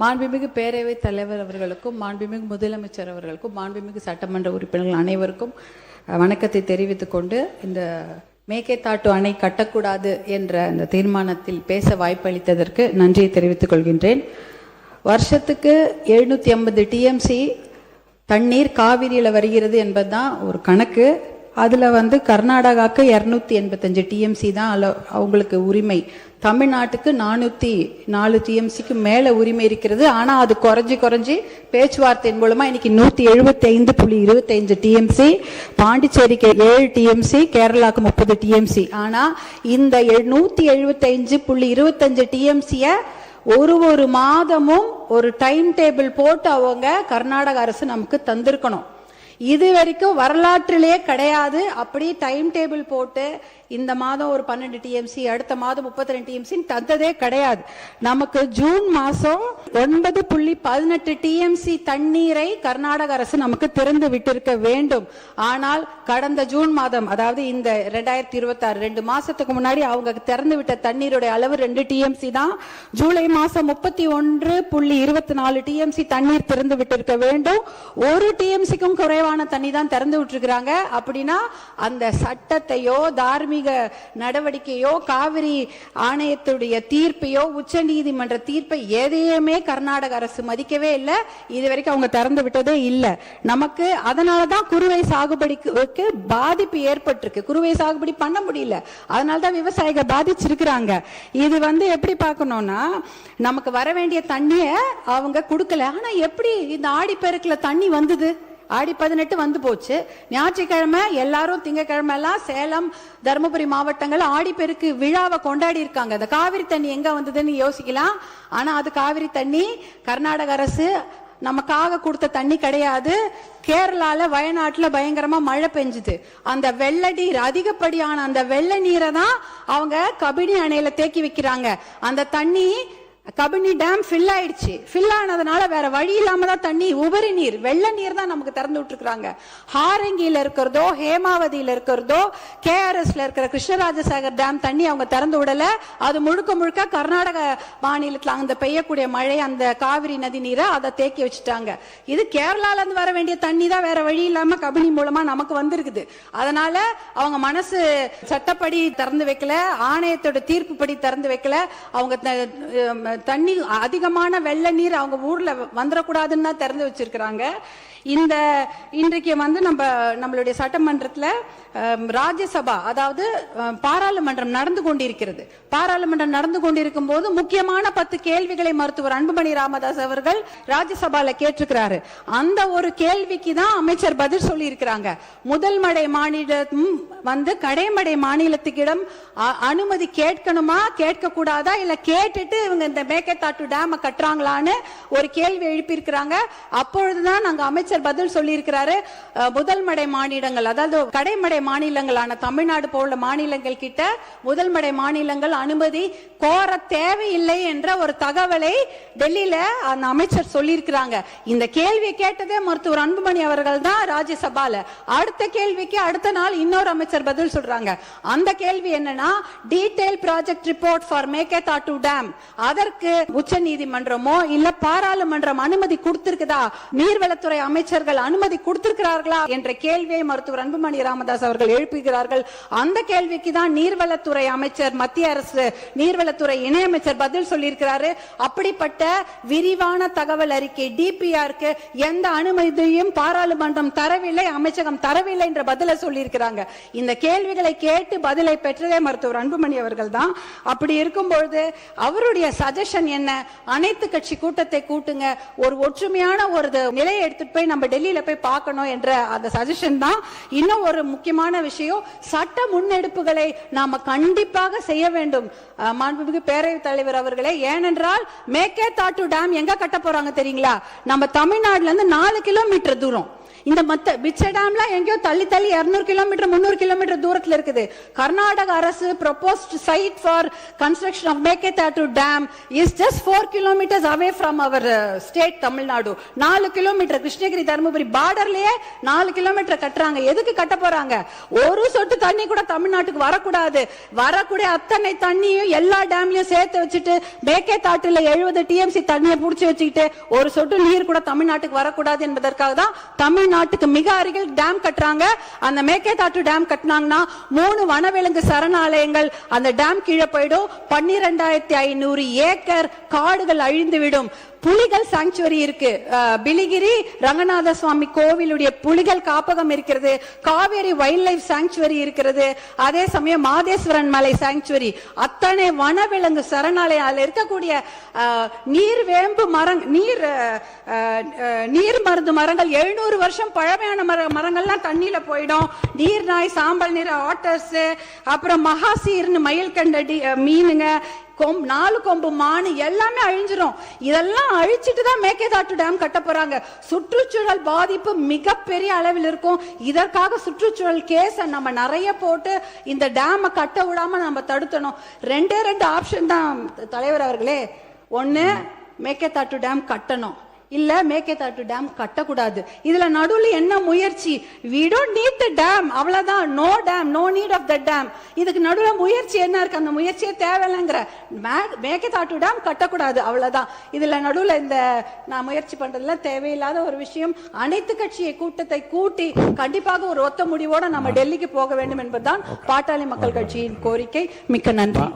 மாண்புமிகு பேரவைத் தலைவர் அவர்களுக்கும், மாண்புமிகு முதலமைச்சர் அவர்களுக்கும், மாண்புமிகு சட்டமன்ற உறுப்பினர்கள் அனைவருக்கும் வணக்கத்தை தெரிவித்துக் கொண்டு, இந்த மேகேதாட்டு அணை கட்டக்கூடாது என்ற அந்த தீர்மானத்தில் பேச வாய்ப்பளித்ததற்கு நன்றியை தெரிவித்துக் கொள்கின்றேன். வருஷத்துக்கு 750 டிஎம்சி தண்ணீர் காவிரியில் வருகிறது என்பதுதான் ஒரு கணக்கு. அதில் கர்நாடகாவுக்கு 285 டிஎம்சி தான் அவங்களுக்கு உரிமை. தமிழ்நாட்டுக்கு 404 டிஎம்சிக்கு மேலே உரிமை இருக்கிறது. ஆனால் அது குறைஞ்சி பேச்சுவார்த்தையின் மூலமாக இன்னைக்கு 175.25 டிஎம்சி, பாண்டிச்சேரிக்கு 7 டிஎம்சி, கேரளாவுக்கு 30 டிஎம்சி. ஆனால் இந்த 175.25 டிஎம்சியை ஒரு மாதமும் ஒரு டைம் டேபிள் போட்டு அவங்க கர்நாடக அரசு நமக்கு தந்திருக்கணும். இது வரைக்கும் வரலாற்றிலேயே கிடையாது. அப்படி டைம் டேபிள் போட்டு இந்த மாதம் ஒரு 12 டிஎம்சி, அடுத்த மாதம் 32 டிஎம்சி தந்ததே கிடையாது. நமக்கு ஜூன் மாசம் 9.18 டிஎம்சி தண்ணீரை கர்நாடக அரசு நமக்கு திறந்து விட்டிருக்க வேண்டும். ஆனால் கடந்த ஜூன் மாதம், அதாவது இந்த 2026 2 மாசத்துக்கு முன்னாடி அவங்க திறந்து விட்ட தண்ணீருடைய அளவு 2 டிஎம்சி தான். ஜூலை மாசம் 31.24 டிஎம்சி தண்ணீர் திறந்து விட்டிருக்க வேண்டும். 1 டிஎம்சிக்கும் குறைவான தண்ணி தான் திறந்து விட்டுருக்காங்க. அப்படின்னா அந்த சட்டத்தையோ தார்மீக நடவடிக்கையோ காவிரி ஆணையத்துடைய தீர்ப்பையோ உச்ச நீதிமன்ற தீர்ப்பை எதையுமே கர்நாடக அரசு மதிக்கவே இல்லை. இதுவரைக்கும் அவங்க திறந்து விட்டதே இல்லை. நமக்கு அதனாலதான் குறுவை சாகுபடிக்கு பாதிப்பு ஏற்பட்டிருக்கு. குறுவை சாகுபடி பண்ண முடியல, அதனாலதான் விவசாயிகள் பாதிச்சிருக்கிறாங்க. இது எப்படி பார்க்கணும்னா, நமக்கு வர வேண்டிய தண்ணிய அவங்க கொடுக்கல. ஆனா எப்படி இந்த ஆடிப்பெருக்குல தண்ணி வந்தது? ஆடி 18 வந்து போச்சு. ஞாயிற்றுக்கிழமை எல்லாரும், திங்கக்கிழமை எல்லாம் சேலம், தருமபுரி மாவட்டங்கள் ஆடிப்பெருக்கு விழாவை கொண்டாடி இருக்காங்க. அந்த காவிரி தண்ணி எங்க வந்ததுன்னு யோசிக்கலாம். ஆனா அது காவிரி தண்ணி கர்நாடக அரசு நமக்காக கொடுத்த தண்ணி கிடையாது. கேரளால வயநாட்டுல பயங்கரமா மழை பெஞ்சுது. அந்த வெள்ள நீர், அதிகப்படியான அந்த வெள்ள நீரை தான் அவங்க கபினி அணையில தேக்கி வைக்கிறாங்க. அந்த தண்ணி கபினி டேம் ஃபில் ஆயிடுச்சு. ஃபில் ஆனதுனால வேற வழி இல்லாம தான் தண்ணி, உபரி நீர், வெள்ள நீர் தான் நமக்கு திறந்து விட்டுருக்காங்க. ஹாரங்கியில இருக்கிறதோ, ஹேமாவதியில இருக்கிறதோ, கேஆர்எஸ்ல இருக்கிற கிருஷ்ணராஜசாகர் டேம் தண்ணி அவங்க திறந்து விடல. அது முழுக்க கர்நாடக மாநிலத்தில் அந்த பெய்யக்கூடிய மழை, அந்த காவிரி நதி நீரை அதை தேக்கி வச்சுட்டாங்க. இது கேரளால இருந்து வர வேண்டிய தண்ணி தான் வேற வழி இல்லாம கபினி மூலமா நமக்கு வந்திருக்குது. அதனால அவங்க மனசு சட்டப்படி திறந்து வைக்கல, ஆணையத்தோட தீர்ப்பு படி திறந்து வைக்கல. அவங்க தண்ணி அதிகமான வெள்ள நீர் அவங்க ஊர்ல வந்துடக்கூடாதுன்னு தான் திறந்து வச்சிருக்கிறாங்க. இன்றைக்கு நம்மளுடைய சட்டமன்றத்தில் ராஜ்யசபா, அதாவது பாராளுமன்றம் நடந்து கொண்டிருக்கிறது. பாராளுமன்றம் நடந்து கொண்டிருக்கும் போது முக்கியமான 10 கேள்விகளை மருத்துவர் அன்புமணி ராமதாஸ் அவர்கள் ராஜ்யசபால கேட்டிருக்கிறாரு. அந்த ஒரு கேள்விக்கு தான் அமைச்சர் பதில் சொல்லி இருக்கிறாங்க. முதல் மடை மாநிலம் கடைமடை மாநிலத்துக்கிடம் அனுமதி கேட்கணுமா, கேட்க கூடாதா, இல்ல கேட்டுட்டு இவங்க இந்த மேகேதாட்டு டேம் கட்டுறாங்களான்னு ஒரு கேள்வி எழுப்பி இருக்கிறாங்க. அப்பொழுதுதான் நாங்க அமைச்சர் பதில் சொல்லி இருக்கிறாரு. முதல் மடை மாநிலங்கள், அதாவது கடைமடை மாநிலங்களான தமிழ்நாடு போல மாநிலங்கள் கிட்ட முதல் மடை மாநிலங்கள் அனுமதி கோர தேவையில்லை என்ற ஒரு தகவலை டெல்லியில அந்த அமைச்சர் சொல்லி இருக்கிறாங்க. இந்த கேள்வியை கேட்டதே மருத்துவர் அன்புமணி அவர்கள் தான் ராஜ்யசபால. அடுத்த கேள்விக்கு அடுத்த நாள் இன்னொரு அமைச்சர் பதில் சொல்றாங்க. அந்த கேள்வி என்னன்னா, detail project report for Mekedatu dam, அதற்கு உச்ச நீதிமன்றமோ இல்ல பாராளுமன்றம் அனுமதி கொடுத்திருக்குதா, நீர்வளத்துறை அமைச்சர்கள் அனுமதி கொடுத்திருக்கிறார்களா என்ற கேள்வியை மருத்துவர் அன்புமணி ராமதாஸ் அவர்கள் எழுப்புகிறார்கள். அந்த கேள்விக்கு தான் நீர்வளத்துறை அமைச்சர், மத்திய அரசு நீர்வளத்துறை இணையமைச்சர் பதில் சொல்லியிருக்கிறாரு. அப்படிப்பட்ட விரிவான தகவல் அறிக்கை டிபிஆருக்கு எந்த அனுமதியும் பாராளுமன்றம் தரவில்லை, அமைச்சகம் தரவில்லை என்ற பதிலை சொல்லியிருக்கிறாங்க. இந்த கேள்விகளை கேட்டு பதிலை பெற்றதே மருத்துவர் அன்புமணி அவர்கள் தான். அப்படி இருக்கும்பொழுது அவருடைய சஜஷன் என்ன, அனைத்து கட்சி கூட்டத்தை கூட்டுங்க, ஒரு ஒற்றுமையான ஒரு நிலையை எடுத்துட்டு போய் நம்ம டெல்லியில போய் பார்க்கணும் என்ற அந்த சஜஷன் தான். இன்னும் ஒரு முக்கியமான விஷயம், சட்ட முன்னெடுப்புகளை நாம கண்டிப்பாக செய்ய வேண்டும் மாண்புமிகு பேரவைத் தலைவர் அவர்களே. ஏனென்றால் மேகேதாட்டு டேம் எங்க கட்ட போறாங்க தெரியுங்களா? நம்ம தமிழ்நாடுல இருந்து 4 கிலோமீட்டர் தூரம். இந்த பிச்ச டேம்லாம் எங்கேயோ தள்ளி 200 கிலோமீட்டர் 300 கிலோமீட்டர் தூரத்துல இருக்குது. கர்நாடக அரசு proposed site for construction of Meketatu Dam is just 4 kilometers away from our state Tamil Nadu. 4 kilometre Krishnagiri Dharmapuri பார்டர்லயே 4 கிலோமீட்டர் கட்டுறாங்க. எதுக்கு கட்ட போறாங்க? ஒரு சொட்டு தண்ணி கூட தமிழ்நாட்டுக்கு வரக்கூடாது. வரக்கூடிய அத்தனை தண்ணியும் எல்லா டேம்லயும் சேர்த்து வச்சுட்டு மேகேதாட்டுல 70 TMC தண்ணியை புடிச்சு வச்சுக்கிட்டு ஒரு சொட்டு நீர் கூட தமிழ்நாட்டுக்கு வரக்கூடாது என்பதற்காக தான் தமிழ்நாட்டுக்கு மிக அருகில் டேம் கட்டுறாங்க. அந்த மேகேதாட்டு டேம் கட்டினாங்கன்னா 3 வனவிலங்கு சரணாலயங்கள் அந்த டேம் கீழே போயிடும். 12,500 ஏக்கர் காடுகள் அழிந்துவிடும். புலிகள் சாங்சுவரி இருக்கு. பிலிகிரி ரங்கநாத சுவாமி கோவிலுடைய புலிகள் காப்பகம் இருக்கிறது. காவேரி வைல்ட் லைஃப் சாங்சுவரி இருக்கிறது. அதே சமயம் மாதேஸ்வரன் மலை சாங்சுவரி, அத்தனை வனவிலங்கு சரணாலயம். அதுல இருக்கக்கூடிய நீர்வேம்பு நீர் மருந்து மரங்கள் 700 வருஷம் பழமையான மரங்கள்லாம் தண்ணியில போயிடும். நீர் நாய், சாம்பல் நீர் ஆட்டர்ஸ், அப்புறம் மகாசீர்னு மயில் கண்ட மீனுங்க, 4 கொம்பு மானு எல்லாமே அழிஞ்சிரும். இதெல்லாம் அழிச்சிட்டு தான் மேகேதாட்டு டேம் கட்ட போறாங்க. சுற்றுச்சூழல் பாதிப்பு மிகப்பெரிய அளவில் இருக்கும். இதற்காக சுற்றுச்சூழல் கேஸ நம்ம நிறைய போட்டு இந்த டேமை கட்ட விடாம நம்ம தடுத்தணும். 2 ஆப்ஷன் தான் தலைவர் அவர்களே. ஒன்னு மேகேதாட்டு டேம் கட்டணும், இல்ல மேகேதாட்டு டேம் கட்டக்கூடாது. இதுல நடுவுல என்ன முயற்சி? we don't need the dam, அவ்வளவுதான். no dam, no need of the dam. இதுக்கு நடுவுல முயற்சி என்ன இருக்கு? அந்த முயற்சியே தேவையில்லைங்கிற. மேகேதாட்டு டேம் கட்டக்கூடாது, அவ்வளவுதான். இதுல நடுவுல இந்த நான் முயற்சி பண்றதுல தேவையில்லாத ஒரு விஷயம். அனைத்து கட்சியை கூட்டத்தை கூட்டி கண்டிப்பாக ஒரு ஒத்த முடிவோட நம்ம டெல்லிக்கு போக வேண்டும் என்பதுதான் பாட்டாளி மக்கள் கட்சியின் கோரிக்கை. மிக்க நன்றி.